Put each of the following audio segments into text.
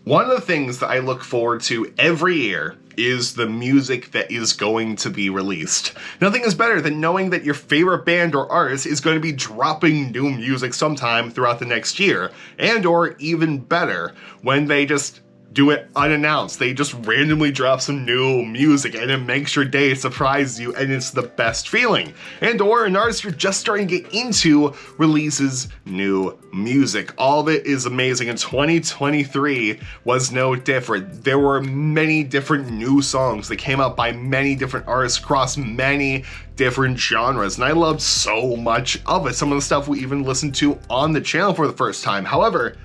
One of the things that I look forward to every year is the music that is going to be released. Nothing is better than knowing that your favorite band or artist is going to be dropping new music sometime throughout the next year, and or even better, when they just do it unannounced. They just randomly drop some new music and it makes your day, surprises you, and it's the best feeling. And or an artist you're just starting to get into releases new music. All of it is amazing, and 2023 was no different. There were many different new songs that came out by many different artists across many different genres, and I loved so much of it. Some of the stuff we even listened to on the channel for the first time. However,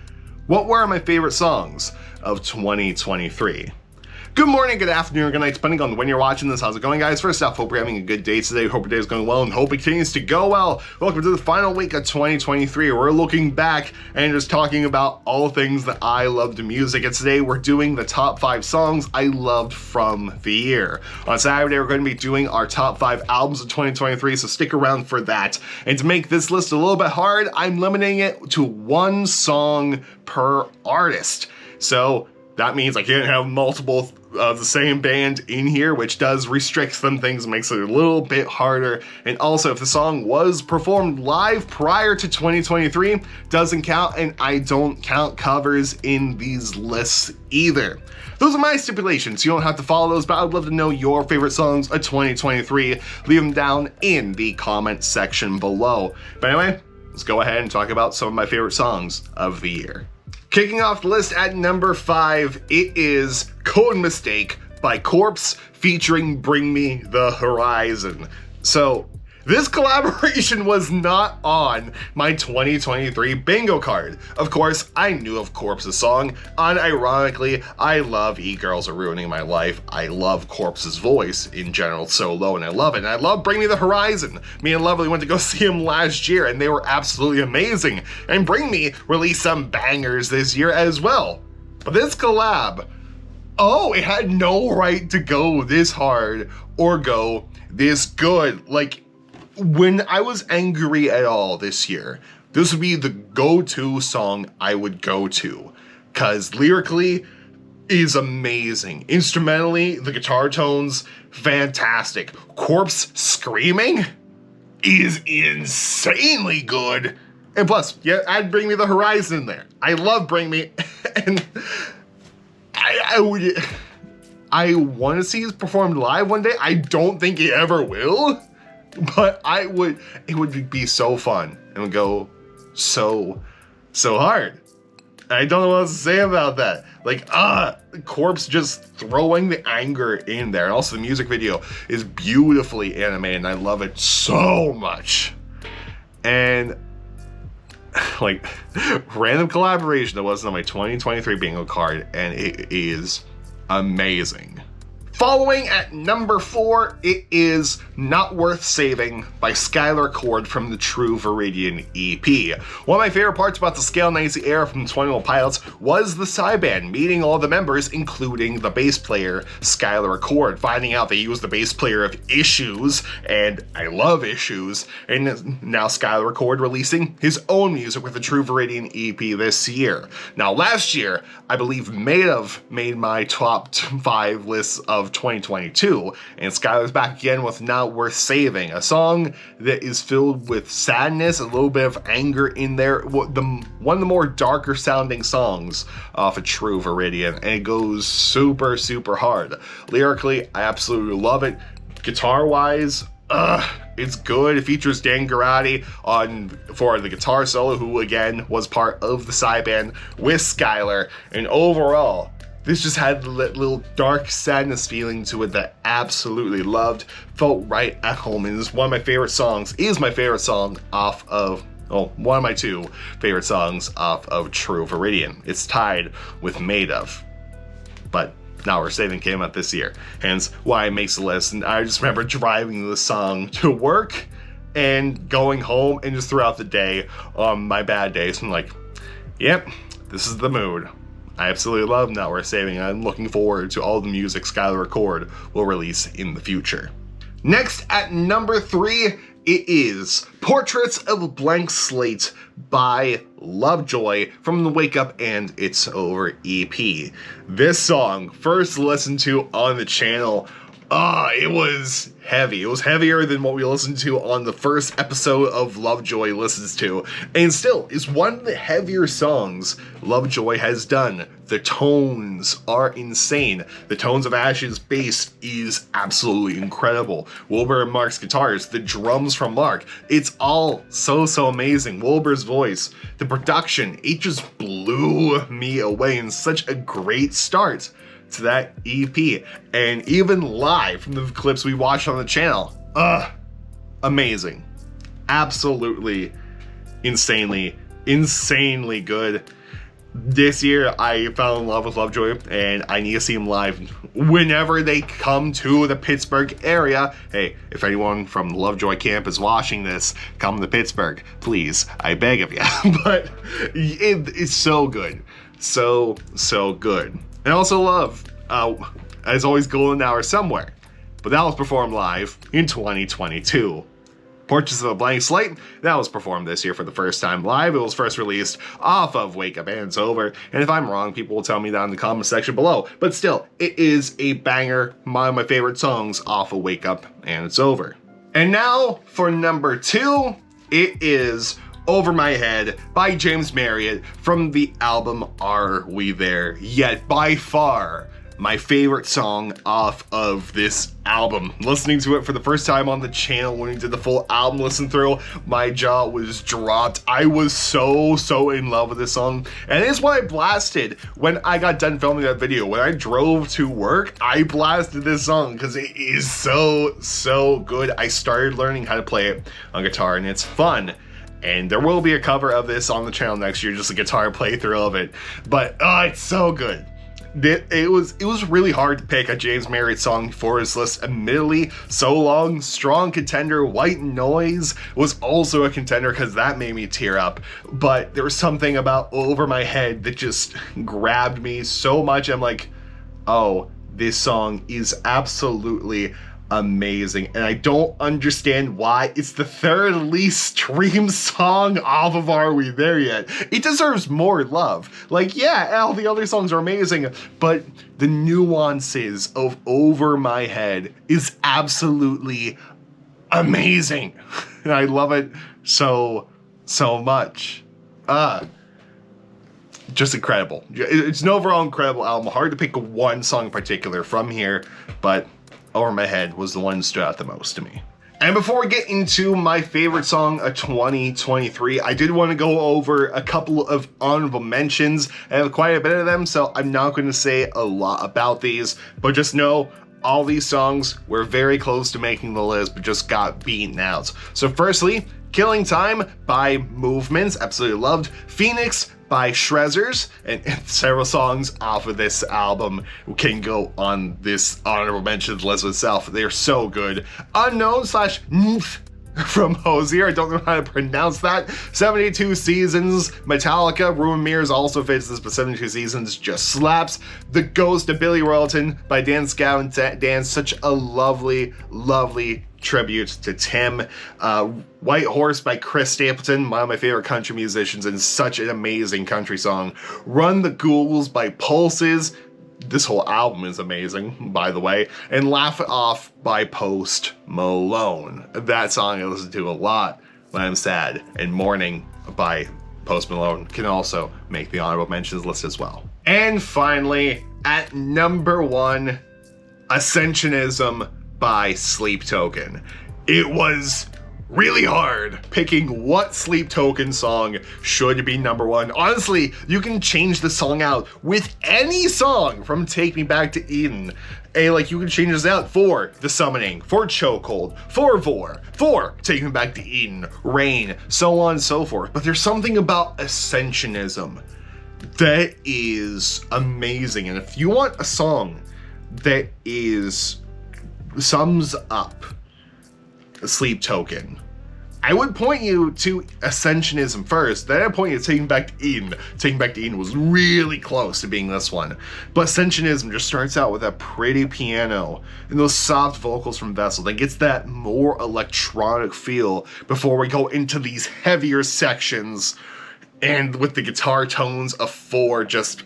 what were my favorite songs of 2023? Good morning, good afternoon, or good night, depending on when you're watching this. How's it going, guys? First off, hope you're having a good day today. Hope your day is going well and hope it continues to go well. Welcome to the final week of 2023. We're looking back and just talking about all things that I loved in music. And today we're doing the top 5 songs I loved from the year. On Saturday, we're going to be doing our top 5 albums of 2023, so stick around for that. And to make this list a little bit hard, I'm limiting it to 1 song per artist. So that means I can't have multiple of the same band in here, which does restrict some things, makes it a little bit harder. And also, if the song was performed live prior to 2023, doesn't count, and I don't count covers in these lists either. Those are my stipulations. You don't have to follow those, but I'd love to know your favorite songs of 2023. Leave them down in the comment section below. But anyway, let's go ahead and talk about some of my favorite songs of the year. Kicking off the list at number 5, it is Code Mistake by Corpse featuring Bring Me the Horizon. So, this collaboration was not on my 2023 bingo card. Of course, I knew of Corpse's song. Unironically, I love E-Girls Are Ruining My Life. I love Corpse's voice in general so low, and I love it. And I love Bring Me the Horizon. Me and Lovely went to go see him last year, and they were absolutely amazing. And Bring Me released some bangers this year as well. But this collab, it had no right to go this hard or go this good. Like, when I was angry at all this year, this would be the go-to song I would go to, because lyrically is amazing. Instrumentally, the guitar tones, fantastic. Corpse screaming is insanely good. And plus, yeah, I'd Bring Me the Horizon in there. I love Bring Me, and I want to see it performed live one day. I don't think it ever will. But it would be so fun and would go so hard. I don't know what else to say about that. Like, Corpse just throwing the anger in there. And also the music video is beautifully animated and I love it so much. And like, random collaboration that wasn't on my 2023 bingo card, and it is amazing. Following at number 4, it is Not Worth Saving by Skylar Cord from the True Viridian EP. One of my favorite parts about the Scale 90 era from 21 Pilots was the side band, meeting all the members, including the bass player, Skylar Cord, finding out that he was the bass player of Issues, and I love Issues, and now Skylar Cord releasing his own music with the True Viridian EP this year. Now last year, I believe made my top 5 lists of 2022, and Skylar's back again with Not Worth Saving, a song that is filled with sadness, a little bit of anger in there, one of the more darker sounding songs off of True Viridian, and it goes super hard. Lyrically, I absolutely love it. Guitar wise, it's good. It features Dan Garotti for the guitar solo, who again was part of the side band with Skylar, and overall, this just had a little dark sadness feeling to it that I absolutely loved. Felt right at home, and is one of my favorite songs. Is my favorite song off of, one of my 2 favorite songs off of True Viridian. It's tied with Made Of, but Not Worth Saving came out this year, hence why it makes the list. And I just remember driving the song to work and going home, and just throughout the day on my bad days, I'm like, yep, this is the mood. I absolutely love Not Worth Saving, and I'm looking forward to all the music Skylar Cord will release in the future. Next at number 3, It is Portraits of a Blank Slate by Lovejoy from the Wake Up and It's Over EP. This song, first listened to on the channel, it was heavy. It was heavier than what we listened to on the first episode of Lovejoy listens to, and still is one of the heavier songs Lovejoy has done. The tones are insane. The Tones of Ashes bass is absolutely incredible. Wilbur and Mark's guitars, the drums from Mark, it's all so amazing. Wilbur's voice, the production, it just blew me away, and such a great start to that EP. And even live from the clips we watched on the channel, amazing. Absolutely insanely good. This year I fell in love with Lovejoy, and I need to see him live whenever they come to the Pittsburgh area. Hey, if anyone from the Lovejoy camp is watching this, come to Pittsburgh, please, I beg of you. But it's so good, so good. And I also love, as always, Golden Hour Somewhere, but that was performed live in 2022. Portraits of a Blank Slate, that was performed this year for the first time live. It was first released off of Wake Up and It's Over, and if I'm wrong, people will tell me down in the comment section below. But still, it is a banger, one of my favorite songs off of Wake Up and It's Over. And now, for number 2, it is Over My Head by James Marriott from the album Are We There Yet? By far my favorite song off of this album. Listening to it for the first time on the channel when we did the full album listen through, my jaw was dropped. I was so in love with this song, and it's what I blasted when I got done filming that video. When I drove to work, I blasted this song because it is so good. I started learning how to play it on guitar, and it's fun. And there will be a cover of this on the channel next year, just a guitar playthrough of it. But it's so good. It was really hard to pick a James Marriott song for his list. Admittedly, So Long, strong contender. White Noise was also a contender because that made me tear up. But there was something about Over My Head that just grabbed me so much. I'm like, oh, this song is absolutely amazing, and I don't understand why it's the third least streamed song off of Are We There Yet? It deserves more love. Like, yeah, all the other songs are amazing, but the nuances of Over My Head is absolutely amazing. And I love it so much. Just incredible. It's an overall incredible album. Hard to pick one song in particular from here, but Over My Head was the one that stood out the most to me. And before we get into my favorite song of 2023, I did want to go over a couple of honorable mentions. I have quite a bit of them, so I'm not going to say a lot about these, but just know all these songs were very close to making the list, but just got beaten out. So firstly, Killing Time by Movements, absolutely loved. Phoenix by Shrezzers, and several songs off of this album can go on this honorable mentions list itself. They're so good. Unknown / from Hosier, I don't know how to pronounce that. 72 Seasons, Metallica, Ruin Mirrors also fits this, but 72 Seasons just slaps. The Ghost of Billy Royalton by Dan Scow and Dan, such a lovely tribute to Tim. White Horse by Chris Stapleton, one of my favorite country musicians, and such an amazing country song. Run the Ghouls by Pulses. This whole album is amazing, by the way. And Laugh It Off by Post Malone. That song I listen to a lot when I'm sad. And Mourning by Post Malone can also make the honorable mentions list as well. And finally, at number 1, Ascensionism by Sleep Token. It was really hard picking what Sleep Token song should be number 1. Honestly, you can change the song out with any song from Take Me Back to Eden. And like, you can change this out for The Summoning, for Chokehold, for Vor, for Take Me Back to Eden, Rain, so on and so forth. But there's something about Ascensionism that is amazing. And if you want a song that sums up Sleep Token, I would point you to Ascensionism first, then I'd point you to Taking Back to Eden. Taking Back to Eden was really close to being this one. But Ascensionism just starts out with that pretty piano and those soft vocals from Vessel that gets that more electronic feel before we go into these heavier sections and with the guitar tones of 4 just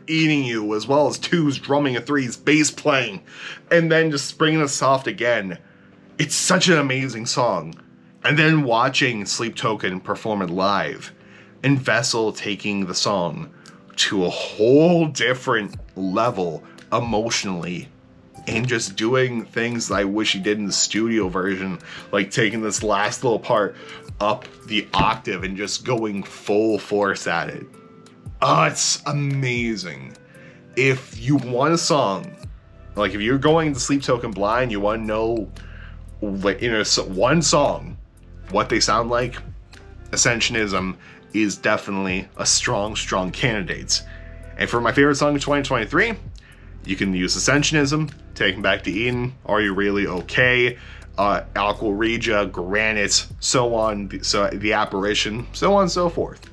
eating you, as well as 2s drumming and 3s bass playing, and then just bringing it soft again. It's such an amazing song. And then watching Sleep Token perform it live, and Vessel taking the song to a whole different level emotionally, and just doing things I wish he did in the studio version, like taking this last little part up the octave and just going full force at it. Oh, it's amazing. If you want a song, like if you're going to Sleep Token blind, you want to know, like, one song, what they sound like, Ascensionism is definitely a strong candidate. And for my favorite song of 2023, you can use Ascensionism, Taking Back to Eden, Are You Really Okay, Aqua Regia, Granite, so on, so The Apparition, so on and so forth.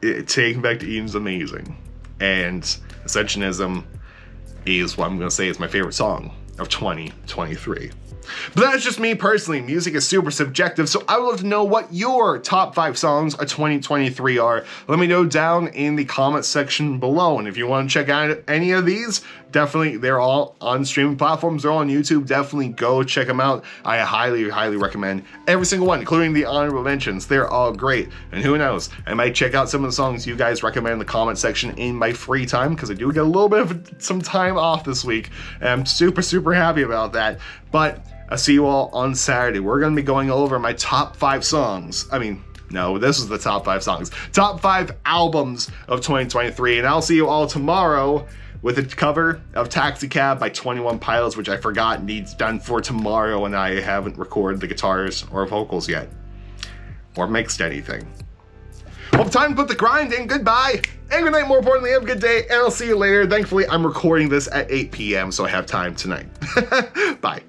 Taking Back to Eden is amazing. And Ascensionism is what I'm going to say is my favorite song of 2023. But that's just me personally. Music is super subjective, so I would love to know what your top 5 songs of 2023 are. Let me know down in the comment section below. And if you want to check out any of these, definitely, they're all on streaming platforms. They're all on YouTube. Definitely go check them out. I highly recommend every single one, including the honorable mentions. They're all great. And who knows, I might check out some of the songs you guys recommend in the comment section in my free time, because I do get a little bit of some time off this week. And I'm super happy about that. But I'll see you all on Saturday. We're going to be going over my top 5 songs. I mean, no, this is the top 5 songs. Top 5 albums of 2023. And I'll see you all tomorrow with a cover of Taxi Cab by 21 Pilots, which I forgot needs done for tomorrow, and I haven't recorded the guitars or vocals yet. Or mixed anything. Well, time to put the grind in. Goodbye. And good night, more importantly, have a good day, and I'll see you later. Thankfully, I'm recording this at 8 p.m., so I have time tonight. Bye.